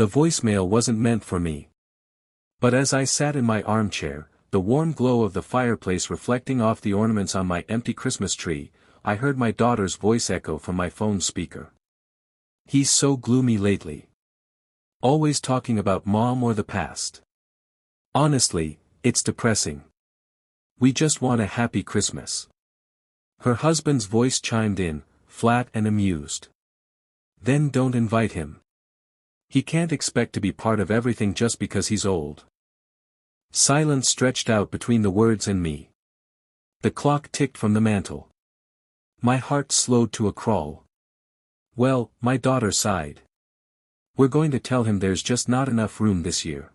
The voicemail wasn't meant for me. But as I sat in my armchair, the warm glow of the fireplace reflecting off the ornaments on my empty Christmas tree, I heard my daughter's voice echo from my phone speaker. "He's so gloomy lately. Always talking about mom or the past. Honestly, it's depressing. We just want a happy Christmas." Her husband's voice chimed in, flat and amused. "Then don't invite him. He can't expect to be part of everything just because he's old." Silence stretched out between the words and me. The clock ticked from the mantel. My heart slowed to a crawl. "Well," my daughter sighed. "We're going to tell him there's just not enough room this year.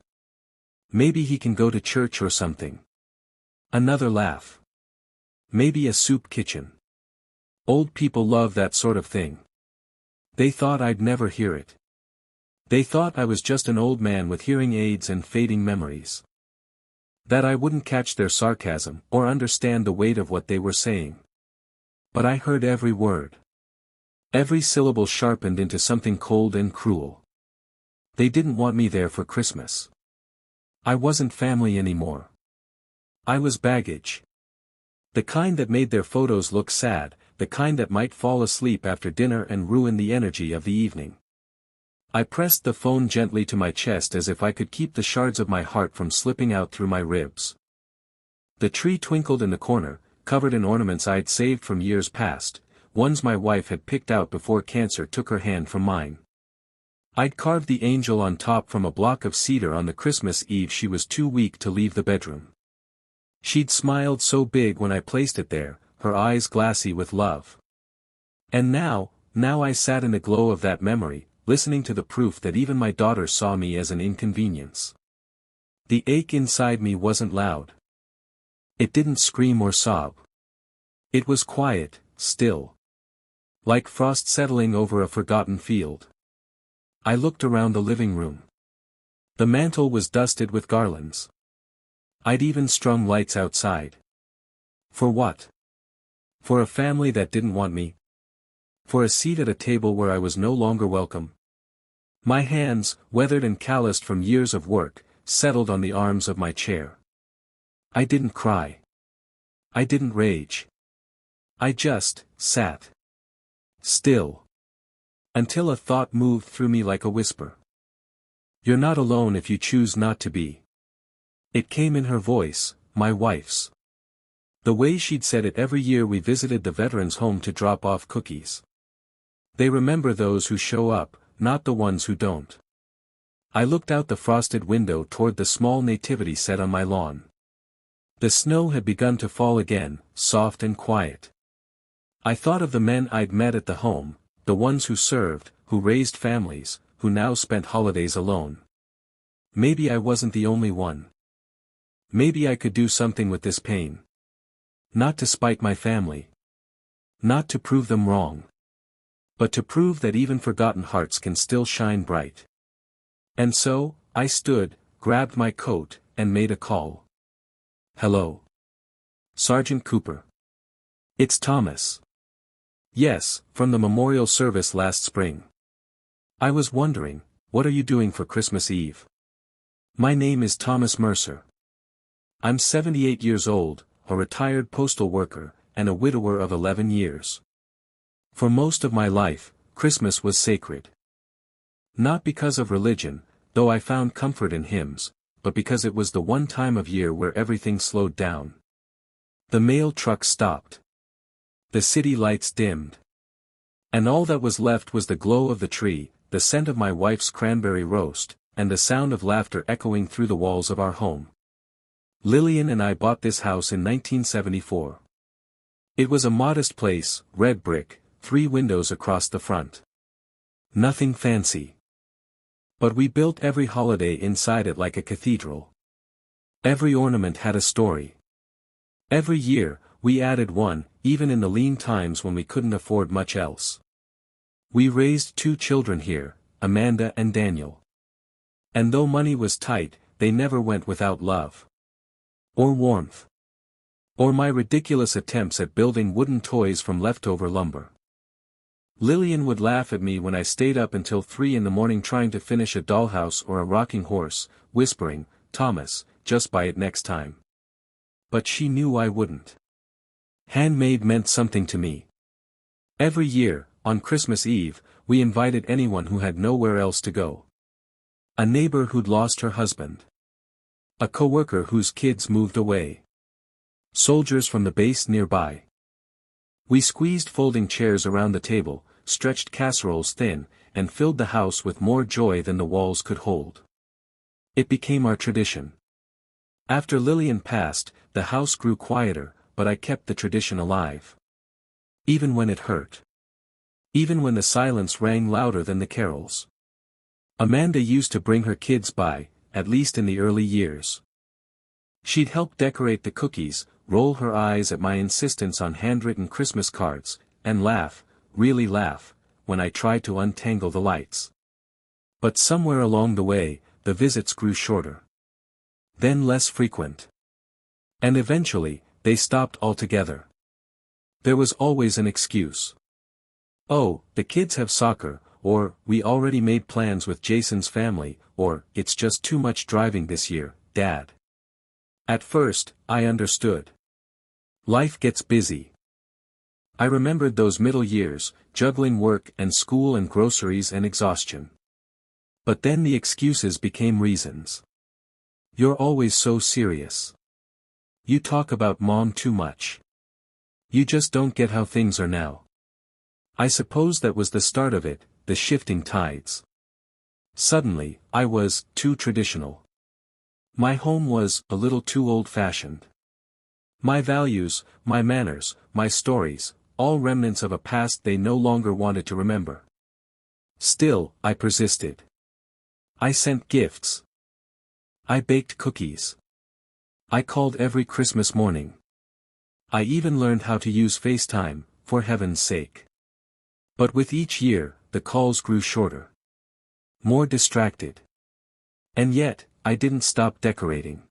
Maybe he can go to church or something." Another laugh. "Maybe a soup kitchen. Old people love that sort of thing." They thought I'd never hear it. They thought I was just an old man with hearing aids and fading memories. That I wouldn't catch their sarcasm or understand the weight of what they were saying. But I heard every word. Every syllable sharpened into something cold and cruel. They didn't want me there for Christmas. I wasn't family anymore. I was baggage. The kind that made their photos look sad, the kind that might fall asleep after dinner and ruin the energy of the evening. I pressed the phone gently to my chest as if I could keep the shards of my heart from slipping out through my ribs. The tree twinkled in the corner, covered in ornaments I'd saved from years past, ones my wife had picked out before cancer took her hand from mine. I'd carved the angel on top from a block of cedar on the Christmas Eve she was too weak to leave the bedroom. She'd smiled so big when I placed it there, her eyes glassy with love. And now I sat in the glow of that memory, listening to the proof that even my daughter saw me as an inconvenience. The ache inside me wasn't loud. It didn't scream or sob. It was quiet, still. Like frost settling over a forgotten field. I looked around the living room. The mantel was dusted with garlands. I'd even strung lights outside. For what? For a family that didn't want me? For a seat at a table where I was no longer welcome? My hands, weathered and calloused from years of work, settled on the arms of my chair. I didn't cry. I didn't rage. I just sat. Still. Until a thought moved through me like a whisper. "You're not alone if you choose not to be." It came in her voice, my wife's. The way she'd said it every year we visited the veterans' home to drop off cookies. They remember those who show up, not the ones who don't. I looked out the frosted window toward the small nativity set on my lawn. The snow had begun to fall again, soft and quiet. I thought of the men I'd met at the home, the ones who served, who raised families, who now spent holidays alone. Maybe I wasn't the only one. Maybe I could do something with this pain. Not to spite my family. Not to prove them wrong. But to prove that even forgotten hearts can still shine bright. And so, I stood, grabbed my coat, and made a call. "Hello. Sergeant Cooper. It's Thomas." "Yes, from the memorial service last spring. I was wondering, what are you doing for Christmas Eve?" "My name is Thomas Mercer. I'm 78 years old, a retired postal worker, and a widower of 11 years. For most of my life, Christmas was sacred. Not because of religion, though I found comfort in hymns, but because it was the one time of year where everything slowed down. The mail truck stopped. The city lights dimmed. And all that was left was the glow of the tree, the scent of my wife's cranberry roast, and the sound of laughter echoing through the walls of our home. Lillian and I bought this house in 1974. It was a modest place, red brick, 3 windows across the front. Nothing fancy. But we built every holiday inside it like a cathedral. Every ornament had a story. Every year, we added one, even in the lean times when we couldn't afford much else. We raised 2 children here, Amanda and Daniel. And though money was tight, they never went without love. Or warmth. Or my ridiculous attempts at building wooden toys from leftover lumber. Lillian would laugh at me when I stayed up until 3 in the morning trying to finish a dollhouse or a rocking horse, whispering, "Thomas, just buy it next time." But she knew I wouldn't. Handmade meant something to me. Every year, on Christmas Eve, we invited anyone who had nowhere else to go. A neighbor who'd lost her husband. A coworker whose kids moved away. Soldiers from the base nearby. We squeezed folding chairs around the table, stretched casseroles thin, and filled the house with more joy than the walls could hold. It became our tradition. After Lillian passed, the house grew quieter, but I kept the tradition alive. Even when it hurt. Even when the silence rang louder than the carols. Amanda used to bring her kids by, at least in the early years. She'd help decorate the cookies, roll her eyes at my insistence on handwritten Christmas cards, and laugh, really laugh, when I tried to untangle the lights. But somewhere along the way, the visits grew shorter. Then less frequent. And eventually, they stopped altogether. There was always an excuse. "Oh, the kids have soccer," or "we already made plans with Jason's family," or "it's just too much driving this year, Dad." At first, I understood. Life gets busy. I remembered those middle years, juggling work and school and groceries and exhaustion. But then the excuses became reasons. "You're always so serious. You talk about Mom too much. You just don't get how things are now." I suppose that was the start of it, the shifting tides. Suddenly, I was too traditional. My home was a little too old-fashioned. My values, my manners, my stories, all remnants of a past they no longer wanted to remember. Still, I persisted. I sent gifts. I baked cookies. I called every Christmas morning. I even learned how to use FaceTime, for heaven's sake. But with each year, the calls grew shorter. More distracted. And yet, I didn't stop decorating.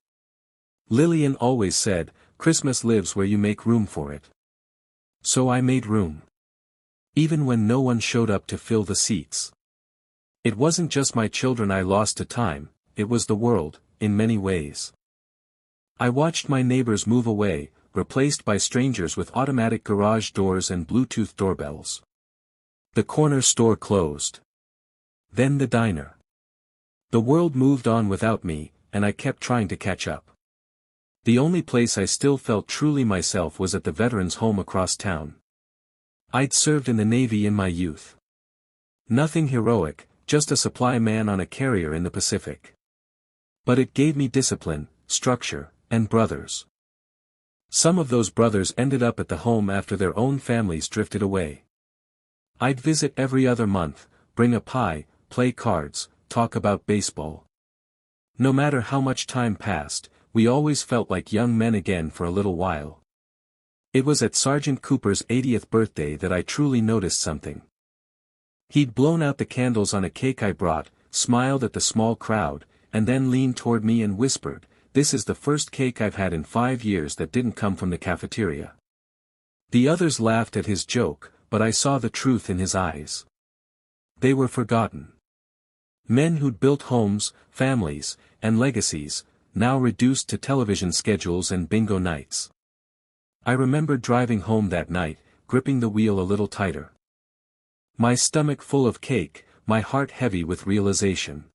Lillian always said, "Christmas lives where you make room for it." So I made room. Even when no one showed up to fill the seats. It wasn't just my children I lost to time, it was the world, in many ways. I watched my neighbors move away, replaced by strangers with automatic garage doors and Bluetooth doorbells. The corner store closed. Then the diner. The world moved on without me, and I kept trying to catch up. The only place I still felt truly myself was at the veterans' home across town. I'd served in the Navy in my youth. Nothing heroic, just a supply man on a carrier in the Pacific. But it gave me discipline, structure, and brothers. Some of those brothers ended up at the home after their own families drifted away. I'd visit every other month, bring a pie, play cards, talk about baseball. No matter how much time passed, we always felt like young men again for a little while. It was at Sergeant Cooper's 80th birthday that I truly noticed something. He'd blown out the candles on a cake I brought, smiled at the small crowd, and then leaned toward me and whispered, "This is the first cake I've had in 5 years that didn't come from the cafeteria." The others laughed at his joke, but I saw the truth in his eyes. They were forgotten. Men who'd built homes, families, and legacies, now reduced to television schedules and bingo nights. I remember driving home that night, gripping the wheel a little tighter. My stomach full of cake, my heart heavy with realization.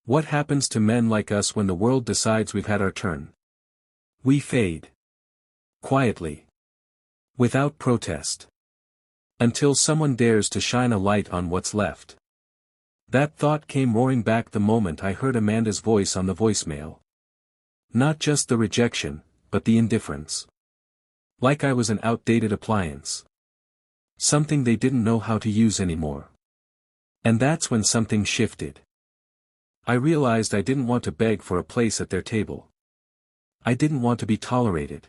What happens to men like us when the world decides we've had our turn? We fade. Quietly. Without protest. Until someone dares to shine a light on what's left. That thought came roaring back the moment I heard Amanda's voice on the voicemail. Not just the rejection, but the indifference. Like I was an outdated appliance. Something they didn't know how to use anymore. And that's when something shifted. I realized I didn't want to beg for a place at their table. I didn't want to be tolerated.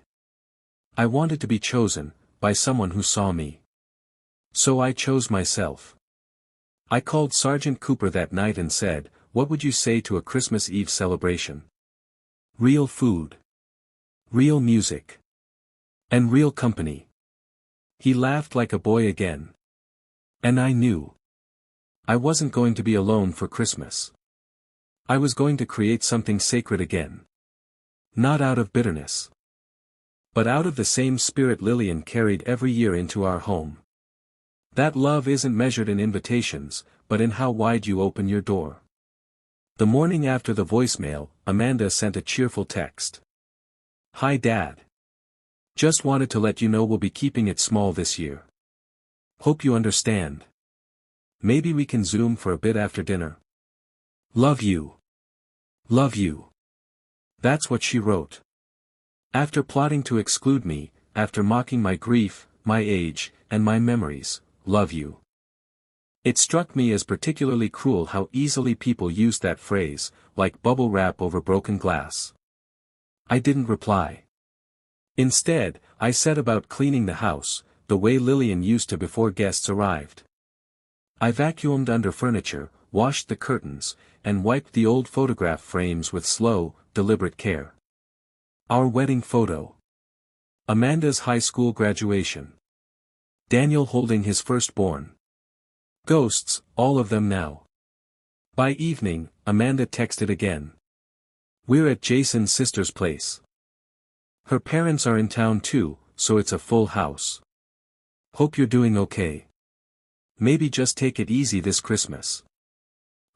I wanted to be chosen, by someone who saw me. So I chose myself. I called Sergeant Cooper that night and said, "What would you say to a Christmas Eve celebration? Real food. Real music. And real company." He laughed like a boy again. And I knew I wasn't going to be alone for Christmas. I was going to create something sacred again. Not out of bitterness, but out of the same spirit Lillian carried every year into our home. That love isn't measured in invitations, but in how wide you open your door. The morning after the voicemail, Amanda sent a cheerful text. "Hi Dad. Just wanted to let you know we'll be keeping it small this year. Hope you understand. Maybe we can Zoom for a bit after dinner. Love you. Love you." That's what she wrote. After plotting to exclude me, after mocking my grief, my age, and my memories, love you. It struck me as particularly cruel how easily people use that phrase, like bubble wrap over broken glass. I didn't reply. Instead, I set about cleaning the house, the way Lillian used to before guests arrived. I vacuumed under furniture, washed the curtains, and wiped the old photograph frames with slow, deliberate care. Our wedding photo. Amanda's high school graduation. Daniel holding his firstborn. Ghosts, all of them now. By evening, Amanda texted again. "We're at Jason's sister's place. Her parents are in town too, so it's a full house. Hope you're doing okay. Maybe just take it easy this Christmas.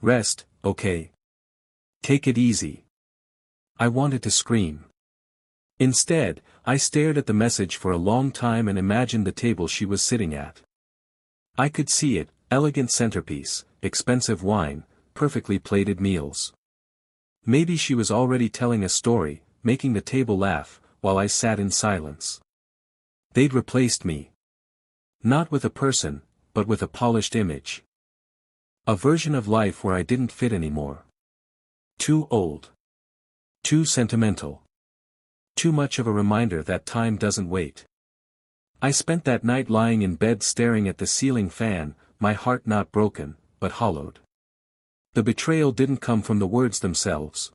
Rest, okay? Take it easy." I wanted to scream. Instead, I stared at the message for a long time and imagined the table she was sitting at. I could see it, elegant centerpiece, expensive wine, perfectly plated meals. Maybe she was already telling a story, making the table laugh, while I sat in silence. They'd replaced me. Not with a person, but with a polished image. A version of life where I didn't fit anymore. Too old. Too sentimental. Too much of a reminder that time doesn't wait. I spent that night lying in bed staring at the ceiling fan, my heart not broken, but hollowed. The betrayal didn't come from the words themselves.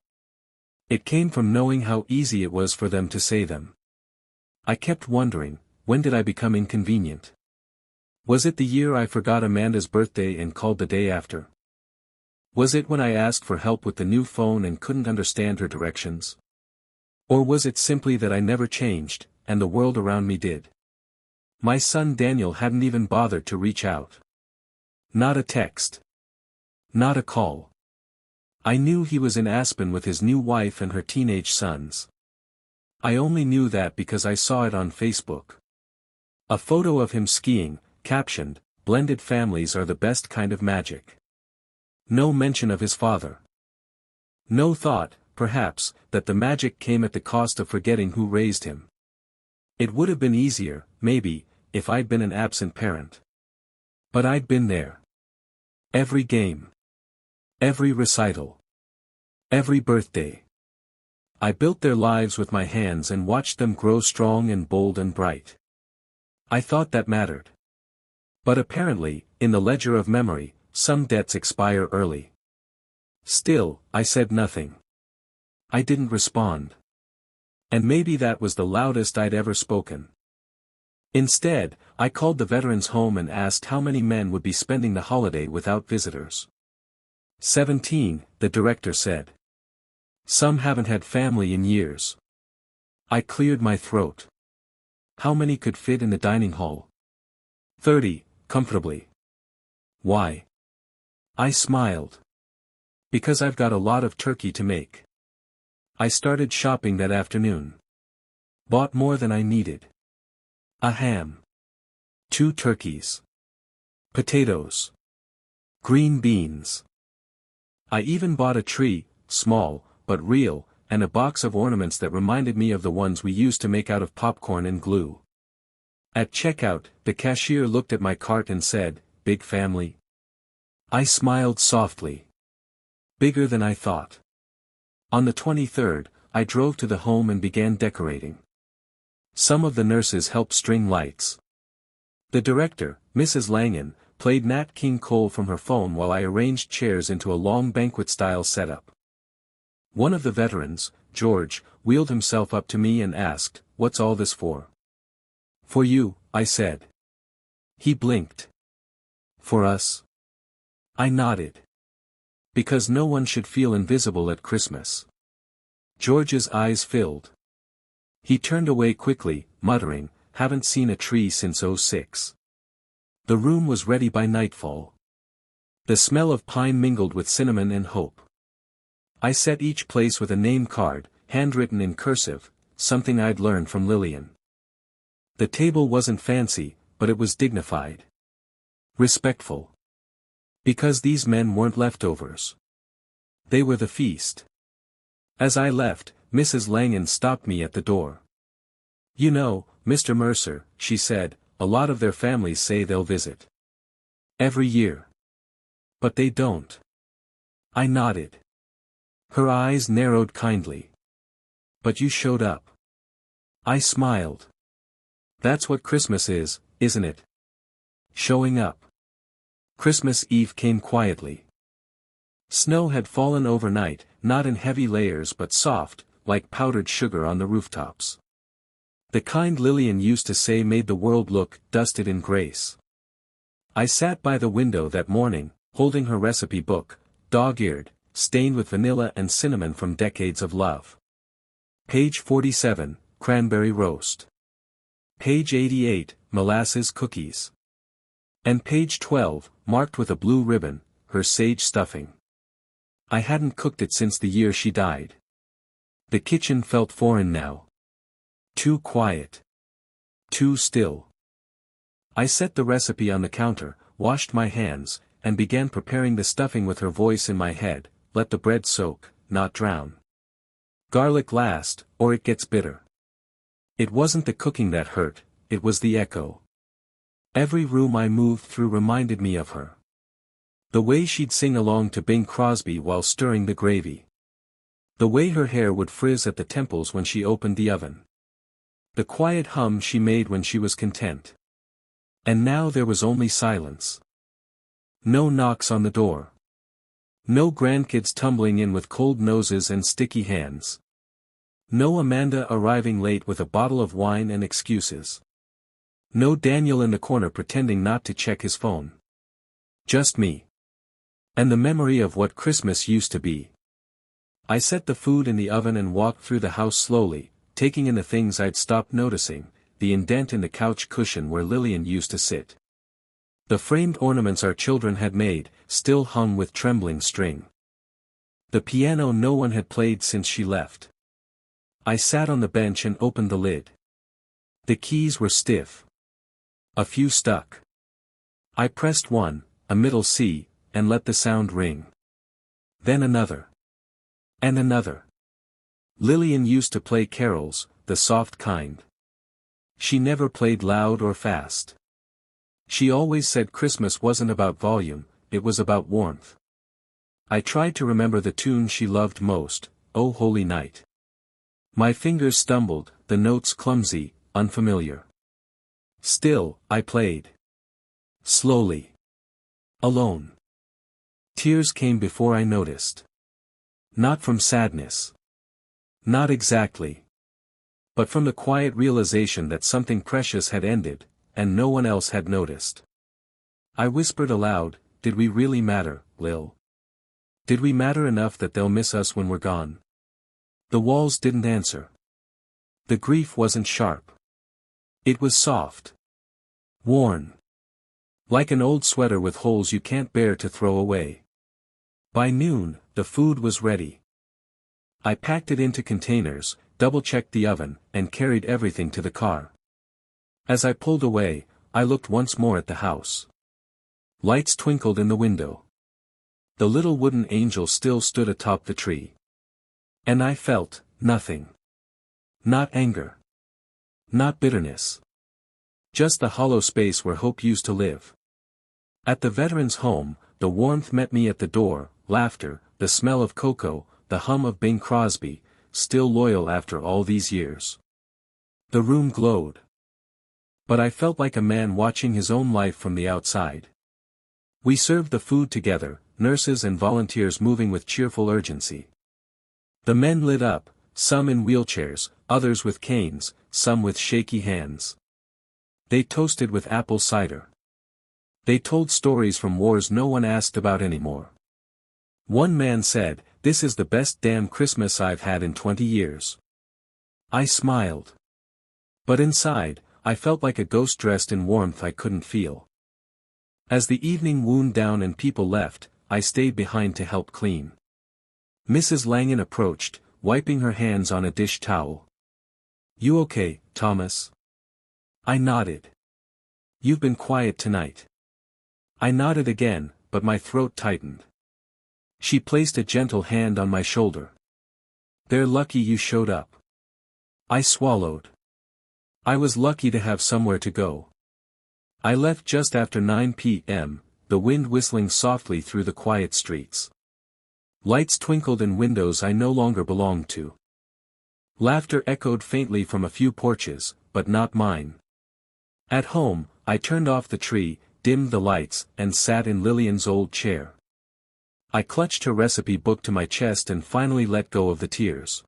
It came from knowing how easy it was for them to say them. I kept wondering, when did I become inconvenient? Was it the year I forgot Amanda's birthday and called the day after? Was it when I asked for help with the new phone and couldn't understand her directions? Or was it simply that I never changed, and the world around me did? My son Daniel hadn't even bothered to reach out. Not a text. Not a call. I knew he was in Aspen with his new wife and her teenage sons. I only knew that because I saw it on Facebook. A photo of him skiing, captioned, "Blended families are the best kind of magic." No mention of his father. No thought, perhaps, that the magic came at the cost of forgetting who raised him. It would have been easier, maybe, if I'd been an absent parent. But I'd been there. Every game. Every recital. Every birthday. I built their lives with my hands and watched them grow strong and bold and bright. I thought that mattered. But apparently, in the ledger of memory, some debts expire early. Still, I said nothing. I didn't respond. And maybe that was the loudest I'd ever spoken. Instead, I called the veterans' home and asked how many men would be spending the holiday without visitors. 17, the director said. Some haven't had family in years. I cleared my throat. How many could fit in the dining hall? 30, comfortably. Why? I smiled. Because I've got a lot of turkey to make. I started shopping that afternoon. Bought more than I needed. A ham. 2 turkeys. Potatoes. Green beans. I even bought a tree, small, but real, and a box of ornaments that reminded me of the ones we used to make out of popcorn and glue. At checkout, the cashier looked at my cart and said, "Big family?" I smiled softly. Bigger than I thought. On the 23rd, I drove to the home and began decorating. Some of the nurses helped string lights. The director, Mrs. Langan, played Nat King Cole from her phone while I arranged chairs into a long banquet-style setup. One of the veterans, George, wheeled himself up to me and asked, "What's all this for?" "For you," I said. He blinked. For us? I nodded. Because no one should feel invisible at Christmas. George's eyes filled. He turned away quickly, muttering, "Haven't seen a tree since '06. The room was ready by nightfall. The smell of pine mingled with cinnamon and hope. I set each place with a name card, handwritten in cursive, something I'd learned from Lillian. The table wasn't fancy, but it was dignified. Respectful. Because these men weren't leftovers. They were the feast. As I left, Mrs. Langan stopped me at the door. "You know, Mr. Mercer," she said, "a lot of their families say they'll visit. Every year. But they don't." I nodded. Her eyes narrowed kindly. "But you showed up." I smiled. "That's what Christmas is, isn't it? Showing up." Christmas Eve came quietly. Snow had fallen overnight, not in heavy layers but soft, like powdered sugar on the rooftops. The kind Lillian used to say made the world look dusted in grace. I sat by the window that morning, holding her recipe book, dog-eared, stained with vanilla and cinnamon from decades of love. Page 47, cranberry roast. Page 88, molasses cookies. And page 12, marked with a blue ribbon, her sage stuffing. I hadn't cooked it since the year she died. The kitchen felt foreign now. Too quiet. Too still. I set the recipe on the counter, washed my hands, and began preparing the stuffing with her voice in my head, "Let the bread soak, not drown. Garlic last, or it gets bitter." It wasn't the cooking that hurt, it was the echo. Every room I moved through reminded me of her. The way she'd sing along to Bing Crosby while stirring the gravy. The way her hair would frizz at the temples when she opened the oven. The quiet hum she made when she was content. And now there was only silence. No knocks on the door. No grandkids tumbling in with cold noses and sticky hands. No Amanda arriving late with a bottle of wine and excuses. No Daniel in the corner pretending not to check his phone. Just me. And the memory of what Christmas used to be. I set the food in the oven and walked through the house slowly, taking in the things I'd stopped noticing, the indent in the couch cushion where Lillian used to sit. The framed ornaments our children had made, still hung with trembling string. The piano no one had played since she left. I sat on the bench and opened the lid. The keys were stiff. A few stuck. I pressed one, a middle C, and let the sound ring. Then another. And another. Lillian used to play carols, the soft kind. She never played loud or fast. She always said Christmas wasn't about volume, it was about warmth. I tried to remember the tune she loved most, "O Holy Night." My fingers stumbled, the notes clumsy, unfamiliar. Still, I played. Slowly. Alone. Tears came before I noticed. Not from sadness. Not exactly. But from the quiet realization that something precious had ended, and no one else had noticed. I whispered aloud, "Did we really matter, Lil? Did we matter enough that they'll miss us when we're gone?" The walls didn't answer. The grief wasn't sharp. It was soft. Worn. Like an old sweater with holes you can't bear to throw away. By noon, the food was ready. I packed it into containers, double-checked the oven, and carried everything to the car. As I pulled away, I looked once more at the house. Lights twinkled in the window. The little wooden angel still stood atop the tree. And I felt nothing. Not anger. Not bitterness. Just the hollow space where hope used to live. At the veteran's home, the warmth met me at the door, laughter, the smell of cocoa, the hum of Bing Crosby, still loyal after all these years. The room glowed. But I felt like a man watching his own life from the outside. We served the food together, nurses and volunteers moving with cheerful urgency. The men lit up, some in wheelchairs, others with canes, some with shaky hands. They toasted with apple cider. They told stories from wars no one asked about anymore. One man said, "This is the best damn Christmas I've had in 20 years." I smiled. But inside, I felt like a ghost dressed in warmth I couldn't feel. As the evening wound down and people left, I stayed behind to help clean. Mrs. Langen approached, wiping her hands on a dish towel. "You okay, Thomas?" I nodded. "You've been quiet tonight." I nodded again, but my throat tightened. She placed a gentle hand on my shoulder. "They're lucky you showed up." I swallowed. I was lucky to have somewhere to go. I left just after 9 p.m., the wind whistling softly through the quiet streets. Lights twinkled in windows I no longer belonged to. Laughter echoed faintly from a few porches, but not mine. At home, I turned off the tree, dimmed the lights, and sat in Lillian's old chair. I clutched her recipe book to my chest and finally let go of the tears.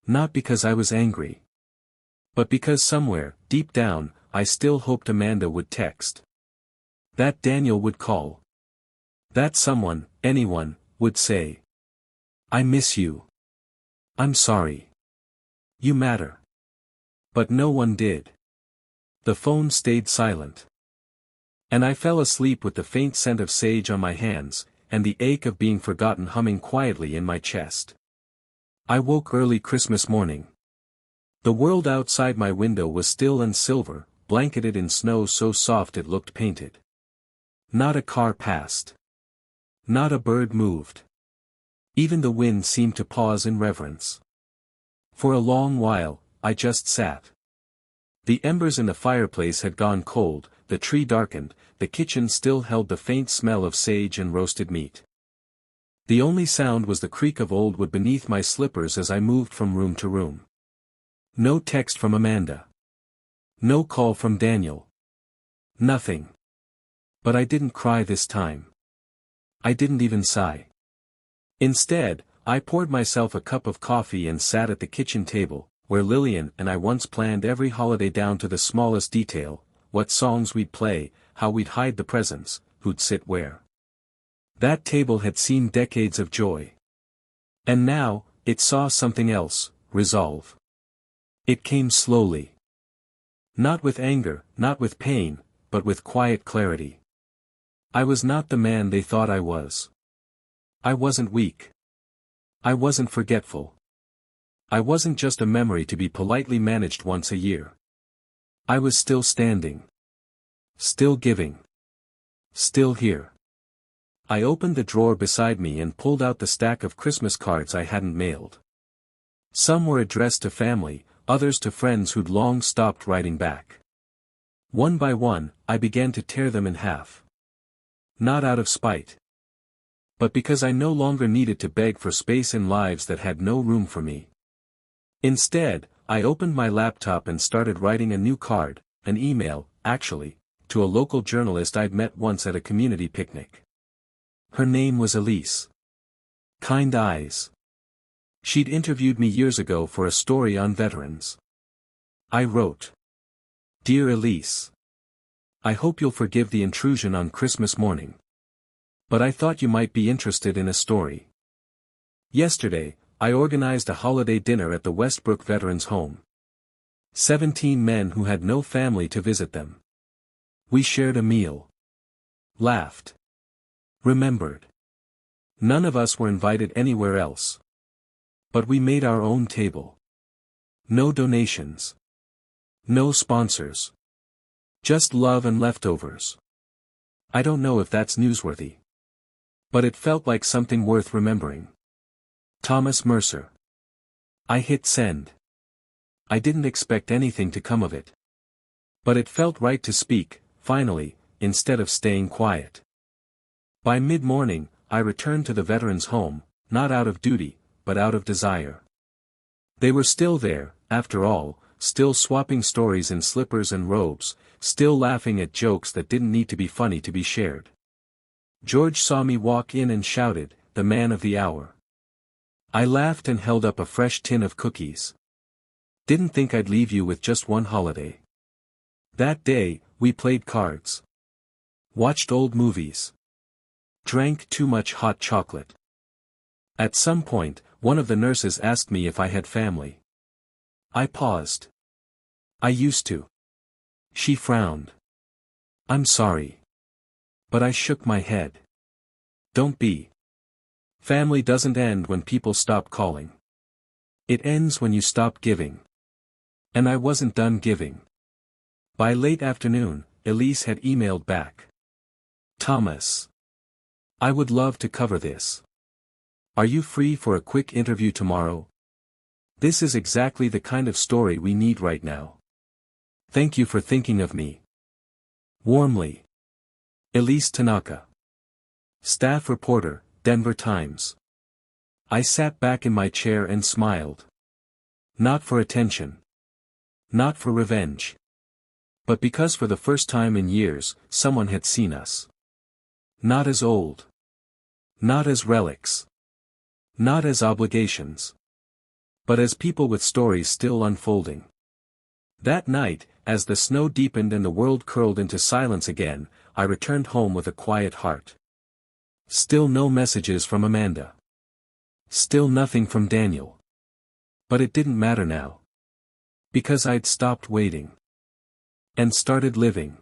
Not because I was angry. But because somewhere, deep down, I still hoped Amanda would text. That Daniel would call. That someone, anyone, would say, "I miss you. I'm sorry. You matter." But no one did. The phone stayed silent. And I fell asleep with the faint scent of sage on my hands, and the ache of being forgotten humming quietly in my chest. I woke early Christmas morning. The world outside my window was still and silver, blanketed in snow so soft it looked painted. Not a car passed. Not a bird moved. Even the wind seemed to pause in reverence. For a long while, I just sat. The embers in the fireplace had gone cold, the tree darkened, the kitchen still held the faint smell of sage and roasted meat. The only sound was the creak of old wood beneath my slippers as I moved from room to room. No text from Amanda. No call from Daniel. Nothing. But I didn't cry this time. I didn't even sigh. Instead, I poured myself a cup of coffee and sat at the kitchen table, where Lillian and I once planned every holiday down to the smallest detail, what songs we'd play, how we'd hide the presents, who'd sit where. That table had seen decades of joy. And now, it saw something else, resolve. It came slowly. Not with anger, not with pain, but with quiet clarity. I was not the man they thought I was. I wasn't weak. I wasn't forgetful. I wasn't just a memory to be politely managed once a year. I was still standing. Still giving. Still here. I opened the drawer beside me and pulled out the stack of Christmas cards I hadn't mailed. Some were addressed to family, others to friends who'd long stopped writing back. One by one, I began to tear them in half. Not out of spite. But because I no longer needed to beg for space in lives that had no room for me. Instead, I opened my laptop and started writing a new card, an email, actually, to a local journalist I'd met once at a community picnic. Her name was Elise. Kind eyes. She'd interviewed me years ago for a story on veterans. I wrote. Dear Elise. I hope you'll forgive the intrusion on Christmas morning. But I thought you might be interested in a story. Yesterday, I organized a holiday dinner at the Westbrook Veterans Home. 17 men who had no family to visit them. We shared a meal. Laughed. Remembered. None of us were invited anywhere else. But we made our own table. No donations. No sponsors. Just love and leftovers. I don't know if that's newsworthy. But it felt like something worth remembering. Thomas Mercer. I hit send. I didn't expect anything to come of it. But it felt right to speak, finally, instead of staying quiet. By mid-morning, I returned to the veterans' home, not out of duty, but out of desire. They were still there, after all, still swapping stories in slippers and robes, still laughing at jokes that didn't need to be funny to be shared. George saw me walk in and shouted, "The man of the hour." I laughed and held up a fresh tin of cookies. Didn't think I'd leave you with just one holiday. That day, we played cards. Watched old movies. Drank too much hot chocolate. At some point, one of the nurses asked me if I had family. I paused. I used to. She frowned. I'm sorry. But I shook my head. Don't be. Family doesn't end when people stop calling. It ends when you stop giving. And I wasn't done giving. By late afternoon, Elise had emailed back. Thomas. I would love to cover this. Are you free for a quick interview tomorrow? This is exactly the kind of story we need right now. Thank you for thinking of me. Warmly. Elise Tanaka. Staff reporter, Denver Times. I sat back in my chair and smiled. Not for attention. Not for revenge. But because for the first time in years, someone had seen us. Not as old. Not as relics. Not as obligations. But as people with stories still unfolding. That night, as the snow deepened and the world curled into silence again, I returned home with a quiet heart. Still no messages from Amanda. Still nothing from Daniel. But it didn't matter now. Because I'd stopped waiting. And started living.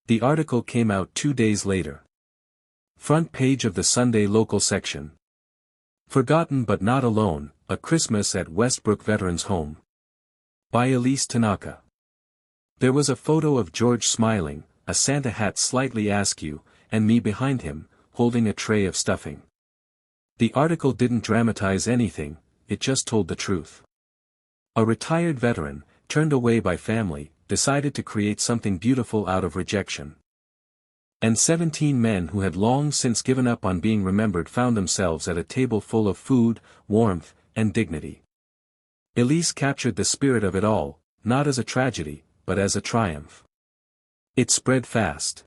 The article came out 2 days later. Front page of the Sunday local section. Forgotten but not alone, a Christmas at Westbrook Veterans Home. By Elise Tanaka. There was a photo of George smiling, a Santa hat slightly askew, and me behind him, holding a tray of stuffing. The article didn't dramatize anything, it just told the truth. A retired veteran, turned away by family, decided to create something beautiful out of rejection. And 17 men who had long since given up on being remembered found themselves at a table full of food, warmth, and dignity. Elise captured the spirit of it all, not as a tragedy, but as a triumph. It spread fast.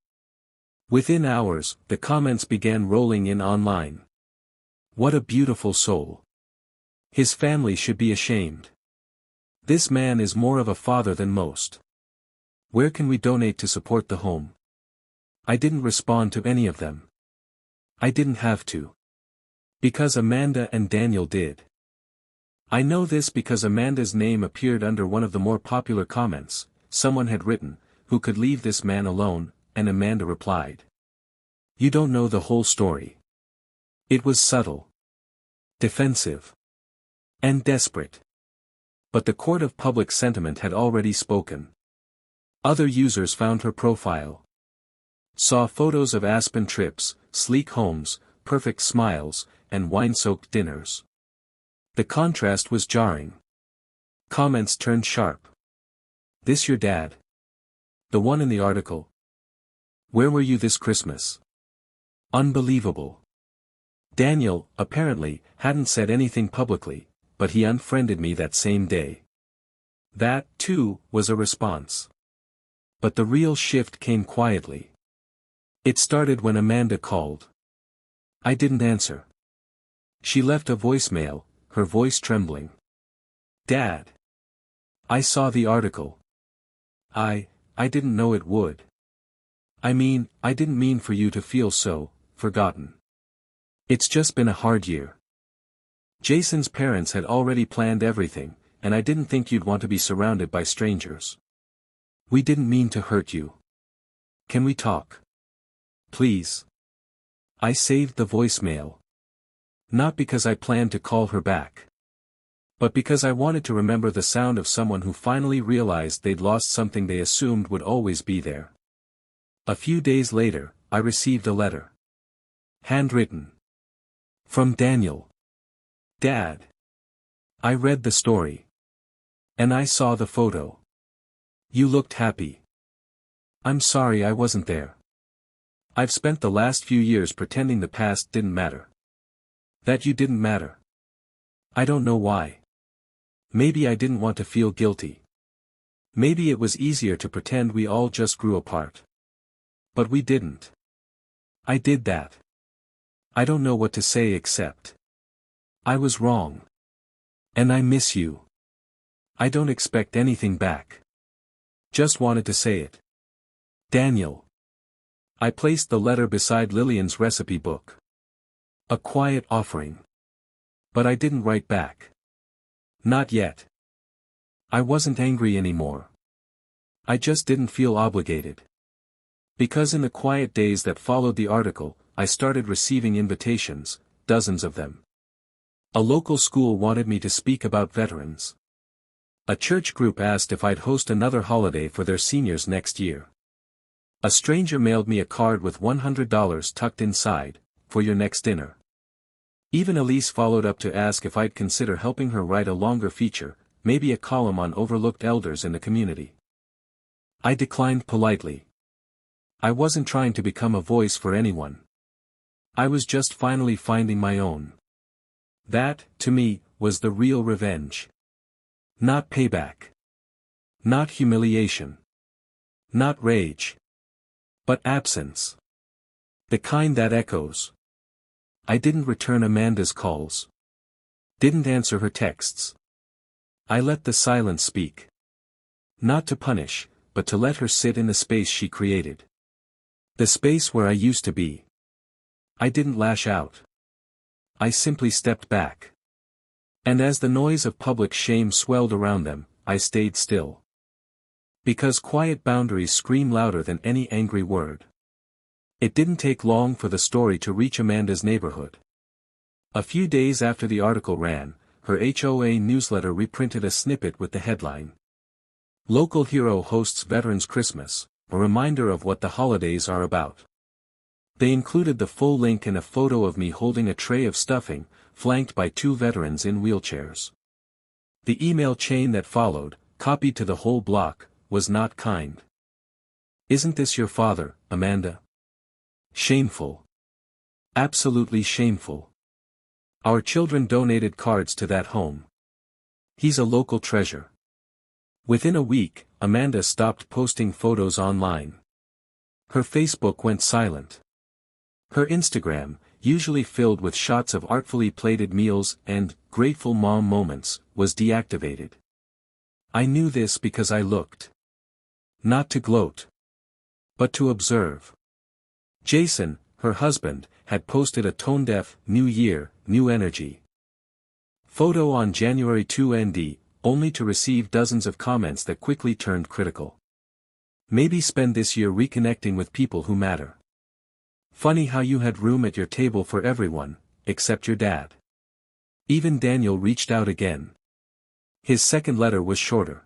Within hours, the comments began rolling in online. What a beautiful soul. His family should be ashamed. This man is more of a father than most. Where can we donate to support the home? I didn't respond to any of them. I didn't have to. Because Amanda and Daniel did. I know this because Amanda's name appeared under one of the more popular comments. Someone had written, "Who could leave this man alone?" and Amanda replied. You don't know the whole story. It was subtle. Defensive. And desperate. But the court of public sentiment had already spoken. Other users found her profile. Saw photos of Aspen trips, sleek homes, perfect smiles, and wine-soaked dinners. The contrast was jarring. Comments turned sharp. This your dad? The one in the article? Where were you this Christmas? Unbelievable. Daniel, apparently, hadn't said anything publicly, but he unfriended me that same day. That, too, was a response. But the real shift came quietly. It started when Amanda called. I didn't answer. She left a voicemail, her voice trembling. Dad. I saw the article. I didn't know it would. I didn't mean for you to feel so forgotten. It's just been a hard year. Jason's parents had already planned everything, and I didn't think you'd want to be surrounded by strangers. We didn't mean to hurt you. Can we talk? Please. I saved the voicemail. Not because I planned to call her back. But because I wanted to remember the sound of someone who finally realized they'd lost something they assumed would always be there. A few days later, I received a letter. Handwritten. From Daniel. Dad. I read the story. And I saw the photo. You looked happy. I'm sorry I wasn't there. I've spent the last few years pretending the past didn't matter. That you didn't matter. I don't know why. Maybe I didn't want to feel guilty. Maybe it was easier to pretend we all just grew apart. But we didn't. I did that. I don't know what to say except. I was wrong. And I miss you. I don't expect anything back. Just wanted to say it. Daniel. I placed the letter beside Lillian's recipe book. A quiet offering. But I didn't write back. Not yet. I wasn't angry anymore. I just didn't feel obligated. Because in the quiet days that followed the article, I started receiving invitations, dozens of them. A local school wanted me to speak about veterans. A church group asked if I'd host another holiday for their seniors next year. A stranger mailed me a card with $100 tucked inside, for your next dinner. Even Elise followed up to ask if I'd consider helping her write a longer feature, maybe a column on overlooked elders in the community. I declined politely. I wasn't trying to become a voice for anyone. I was just finally finding my own. That, to me, was the real revenge. Not payback. Not humiliation. Not rage. But absence. The kind that echoes. I didn't return Amanda's calls. Didn't answer her texts. I let the silence speak. Not to punish, but to let her sit in the space she created. The space where I used to be. I didn't lash out. I simply stepped back. And as the noise of public shame swelled around them, I stayed still. Because quiet boundaries scream louder than any angry word. It didn't take long for the story to reach Amanda's neighborhood. A few days after the article ran, her HOA newsletter reprinted a snippet with the headline. Local hero hosts Veterans Christmas, a reminder of what the holidays are about. They included the full link and a photo of me holding a tray of stuffing, flanked by 2 veterans in wheelchairs. The email chain that followed, copied to the whole block, was not kind. Isn't this your father, Amanda? Shameful. Absolutely shameful. Our children donated cards to that home. He's a local treasure. Within a week, Amanda stopped posting photos online. Her Facebook went silent. Her Instagram, usually filled with shots of artfully plated meals and grateful mom moments, was deactivated. I knew this because I looked. Not to gloat. But to observe. Jason, her husband, had posted a tone-deaf, New Year, New Energy photo on January 2 ND, only to receive dozens of comments that quickly turned critical. Maybe spend this year reconnecting with people who matter. Funny how you had room at your table for everyone, except your dad. Even Daniel reached out again. His second letter was shorter.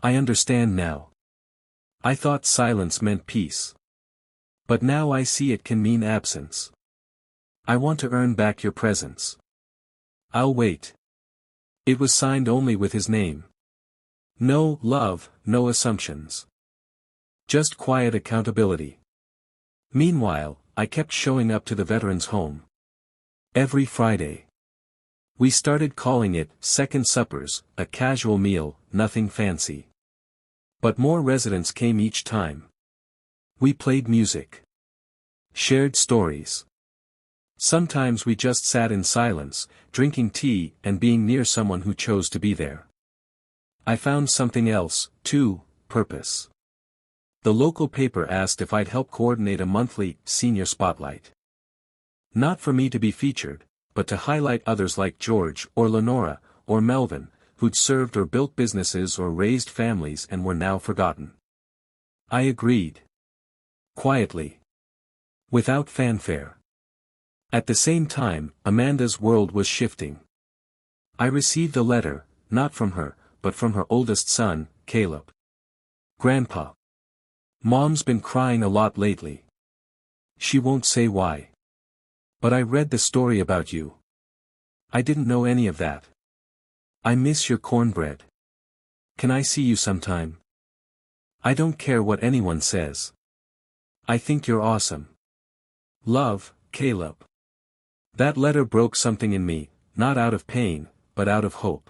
I understand now. I thought silence meant peace. But now I see it can mean absence. I want to earn back your presence. I'll wait. It was signed only with his name. No love, no assumptions. Just quiet accountability. Meanwhile, I kept showing up to the veterans' home. Every Friday. We started calling it second suppers, a casual meal, nothing fancy. But more residents came each time. We played music. Shared stories. Sometimes we just sat in silence, drinking tea and being near someone who chose to be there. I found something else, too, purpose. The local paper asked if I'd help coordinate a monthly senior spotlight. Not for me to be featured, but to highlight others like George or Lenora or Melvin, who'd served or built businesses or raised families and were now forgotten. I agreed. Quietly. Without fanfare. At the same time, Amanda's world was shifting. I received a letter, not from her, but from her oldest son, Caleb. Grandpa. Mom's been crying a lot lately. She won't say why. But I read the story about you. I didn't know any of that. I miss your cornbread. Can I see you sometime? I don't care what anyone says. I think you're awesome. Love, Caleb. That letter broke something in me, not out of pain, but out of hope.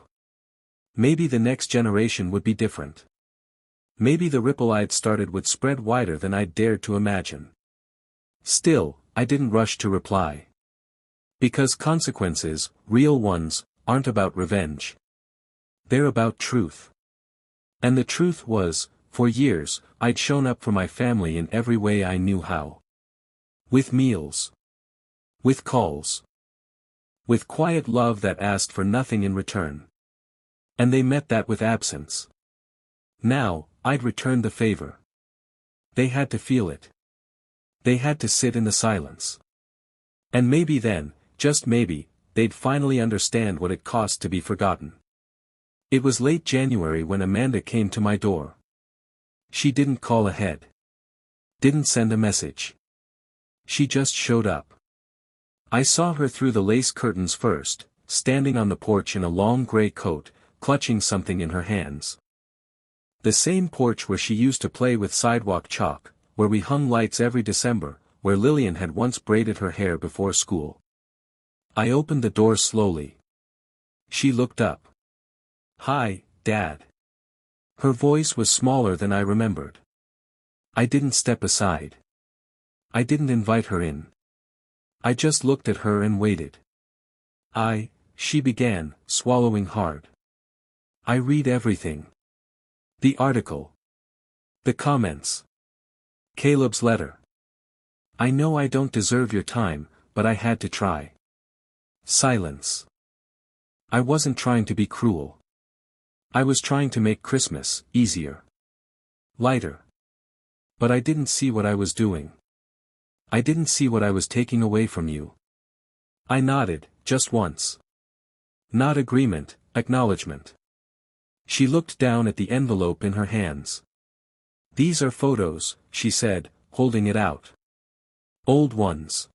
Maybe the next generation would be different. Maybe the ripple I'd started would spread wider than I'd dared to imagine. Still, I didn't rush to reply. Because consequences, real ones, aren't about revenge. They're about truth. And the truth was, for years, I'd shown up for my family in every way I knew how. With meals. With calls. With quiet love that asked for nothing in return. And they met that with absence. Now, I'd returned the favor. They had to feel it. They had to sit in the silence. And maybe then, just maybe, they'd finally understand what it cost to be forgotten. It was late January when Amanda came to my door. She didn't call ahead. Didn't send a message. She just showed up. I saw her through the lace curtains first, standing on the porch in a long gray coat, clutching something in her hands. The same porch where she used to play with sidewalk chalk, where we hung lights every December, where Lillian had once braided her hair before school. I opened the door slowly. She looked up. "Hi, Dad." Her voice was smaller than I remembered. I didn't step aside. I didn't invite her in. I just looked at her and waited. She began, swallowing hard. I read everything. The article. The comments. Caleb's letter. I know I don't deserve your time, but I had to try. Silence. I wasn't trying to be cruel. I was trying to make Christmas easier. Lighter. But I didn't see what I was doing. I didn't see what I was taking away from you. I nodded, just once. Not agreement, acknowledgement. She looked down at the envelope in her hands. "These are photos," she said, holding it out. "Old ones.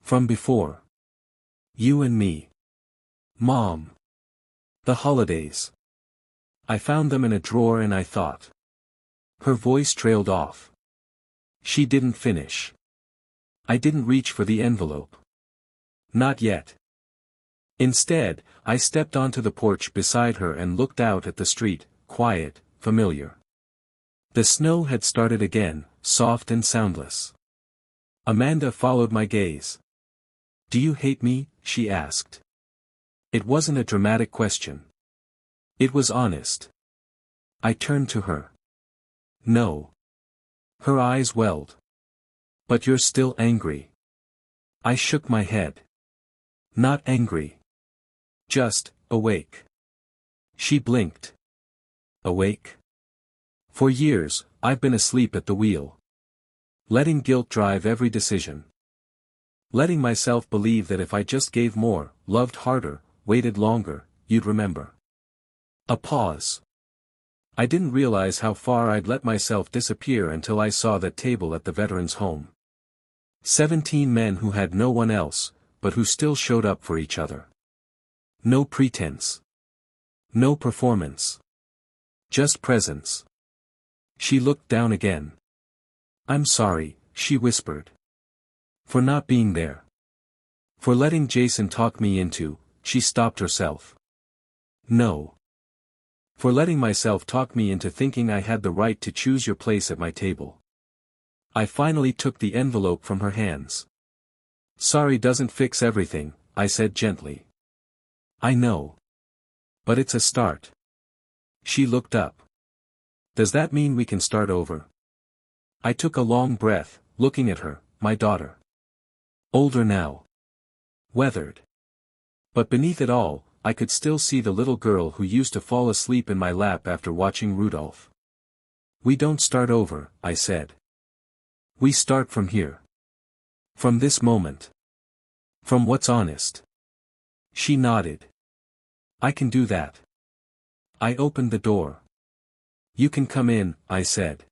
From before. You and me. Mom. The holidays. I found them in a drawer and I thought." Her voice trailed off. She didn't finish. I didn't reach for the envelope. Not yet. Instead, I stepped onto the porch beside her and looked out at the street, quiet, familiar. The snow had started again, soft and soundless. Amanda followed my gaze. "Do you hate me?" she asked. It wasn't a dramatic question. It was honest. I turned to her. "No." Her eyes welled. "But you're still angry." I shook my head. "Not angry. Just, awake." She blinked. "Awake?" For years, I've been asleep at the wheel. Letting guilt drive every decision. Letting myself believe that if I just gave more, loved harder, waited longer, you'd remember. A pause. I didn't realize how far I'd let myself disappear until I saw that table at the veterans' home. 17 men who had no one else, but who still showed up for each other. No pretense. No performance. Just presence. She looked down again. "I'm sorry," she whispered. "For not being there. For letting Jason talk me into," she stopped herself. "No. For letting myself talk me into thinking I had the right to choose your place at my table." I finally took the envelope from her hands. "Sorry doesn't fix everything," I said gently. "I know. But it's a start." She looked up. "Does that mean we can start over?" I took a long breath, looking at her, my daughter. Older now. Weathered. But beneath it all, I could still see the little girl who used to fall asleep in my lap after watching Rudolph. "We don't start over," I said. "We start from here. From this moment. From what's honest." She nodded. "I can do that." I opened the door. "You can come in," I said.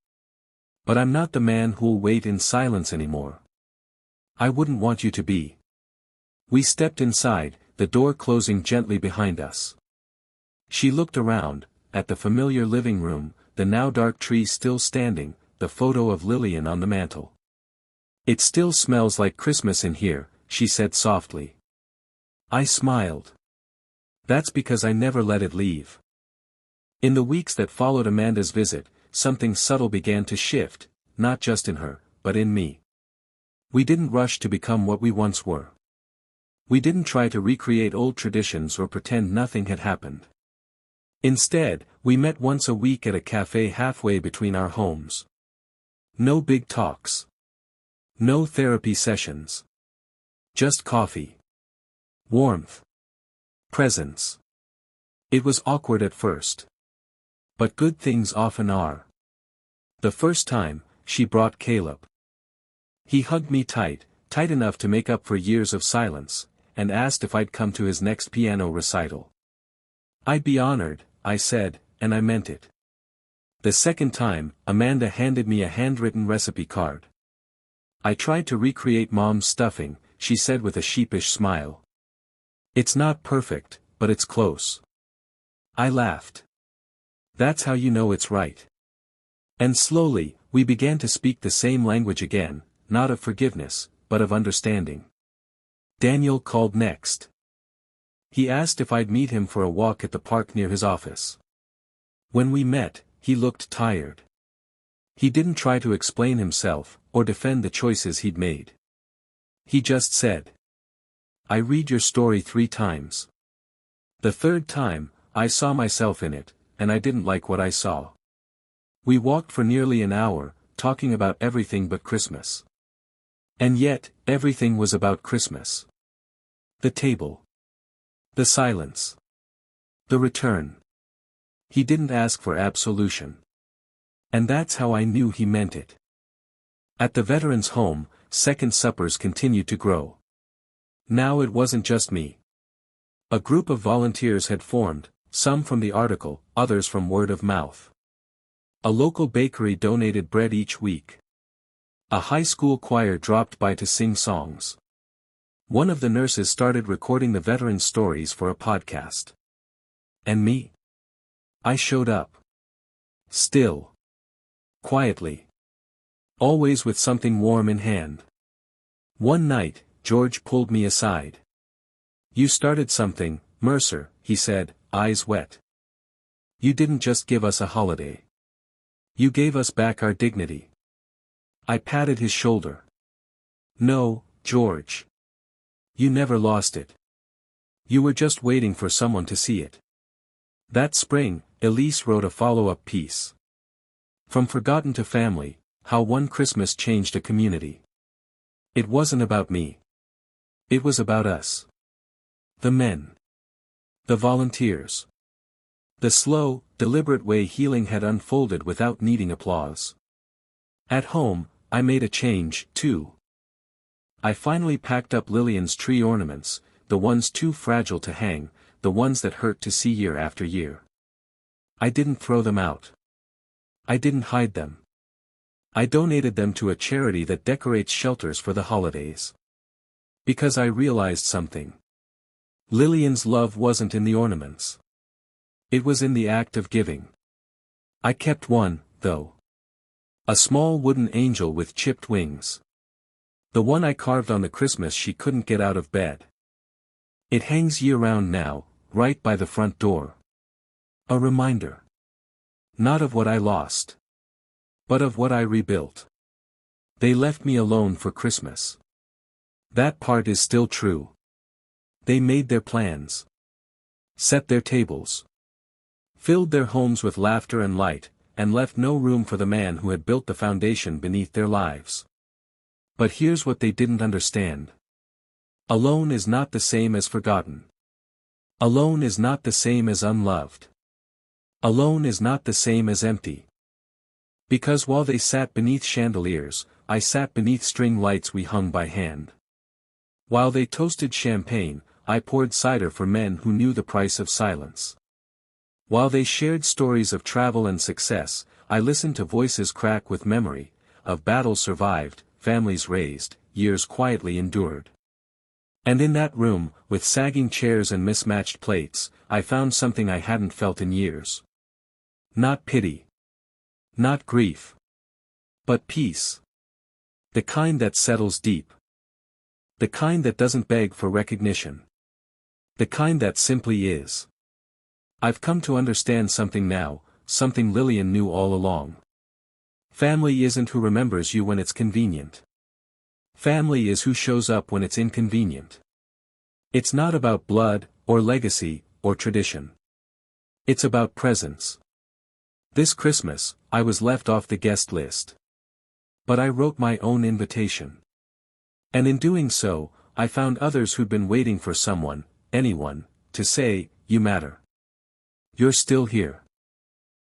"But I'm not the man who'll wait in silence anymore. I wouldn't want you to be." We stepped inside, the door closing gently behind us. She looked around, at the familiar living room, the now dark tree still standing, the photo of Lillian on the mantel. "It still smells like Christmas in here," she said softly. I smiled. "That's because I never let it leave." In the weeks that followed Amanda's visit, something subtle began to shift, not just in her, but in me. We didn't rush to become what we once were. We didn't try to recreate old traditions or pretend nothing had happened. Instead, we met once a week at a cafe halfway between our homes. No big talks. No therapy sessions. Just coffee. Warmth. Presence. It was awkward at first. But good things often are. The first time, she brought Caleb. He hugged me tight, tight enough to make up for years of silence, and asked if I'd come to his next piano recital. I'd be honored, I said, and I meant it. The second time, Amanda handed me a handwritten recipe card. I tried to recreate Mom's stuffing, she said with a sheepish smile. It's not perfect, but it's close. I laughed. That's how you know it's right. And slowly, we began to speak the same language again, not of forgiveness, but of understanding. Daniel called next. He asked if I'd meet him for a walk at the park near his office. When we met, he looked tired. He didn't try to explain himself, or defend the choices he'd made. He just said, "I read your story 3 times. The third time, I saw myself in it, and I didn't like what I saw." We walked for nearly an hour, talking about everything but Christmas. And yet, everything was about Christmas. The table. The silence. The return. He didn't ask for absolution. And that's how I knew he meant it. At the veterans' home, second suppers continued to grow. Now it wasn't just me. A group of volunteers had formed, some from the article, others from word of mouth. A local bakery donated bread each week. A high school choir dropped by to sing songs. One of the nurses started recording the veterans' stories for a podcast. And me? I showed up. Still. Quietly. Always with something warm in hand. One night, George pulled me aside. "You started something, Mercer," he said, eyes wet. "You didn't just give us a holiday. You gave us back our dignity." I patted his shoulder. "No, George. You never lost it. You were just waiting for someone to see it." That spring, Elise wrote a follow-up piece. From Forgotten to Family, How One Christmas Changed a Community. It wasn't about me. It was about us. The men. The volunteers. The slow, deliberate way healing had unfolded without needing applause. At home, I made a change, too. I finally packed up Lillian's tree ornaments, the ones too fragile to hang, the ones that hurt to see year after year. I didn't throw them out. I didn't hide them. I donated them to a charity that decorates shelters for the holidays. Because I realized something. Lillian's love wasn't in the ornaments. It was in the act of giving. I kept one, though. A small wooden angel with chipped wings. The one I carved on the Christmas she couldn't get out of bed. It hangs year-round now, right by the front door. A reminder. Not of what I lost. But of what I rebuilt. They left me alone for Christmas. That part is still true. They made their plans. Set their tables. Filled their homes with laughter and light, and left no room for the man who had built the foundation beneath their lives. But here's what they didn't understand. Alone is not the same as forgotten. Alone is not the same as unloved. Alone is not the same as empty. Because while they sat beneath chandeliers, I sat beneath string lights we hung by hand. While they toasted champagne, I poured cider for men who knew the price of silence. While they shared stories of travel and success, I listened to voices crack with memory, of battles survived, families raised, years quietly endured. And in that room, with sagging chairs and mismatched plates, I found something I hadn't felt in years. Not pity. Not grief. But peace. The kind that settles deep. The kind that doesn't beg for recognition. The kind that simply is. I've come to understand something now, something Lillian knew all along. Family isn't who remembers you when it's convenient. Family is who shows up when it's inconvenient. It's not about blood, or legacy, or tradition. It's about presents. This Christmas, I was left off the guest list. But I wrote my own invitation. And in doing so, I found others who'd been waiting for someone, anyone, to say, "You matter. You're still here.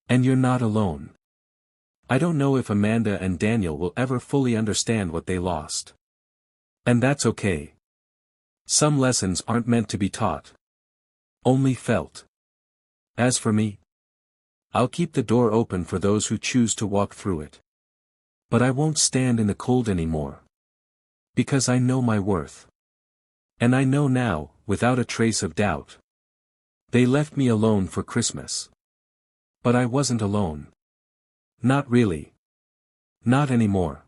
And you're not alone." I don't know if Amanda and Daniel will ever fully understand what they lost. And that's okay. Some lessons aren't meant to be taught. Only felt. As for me, I'll keep the door open for those who choose to walk through it. But I won't stand in the cold anymore. Because I know my worth. And I know now, without a trace of doubt. They left me alone for Christmas. But I wasn't alone. Not really. Not anymore.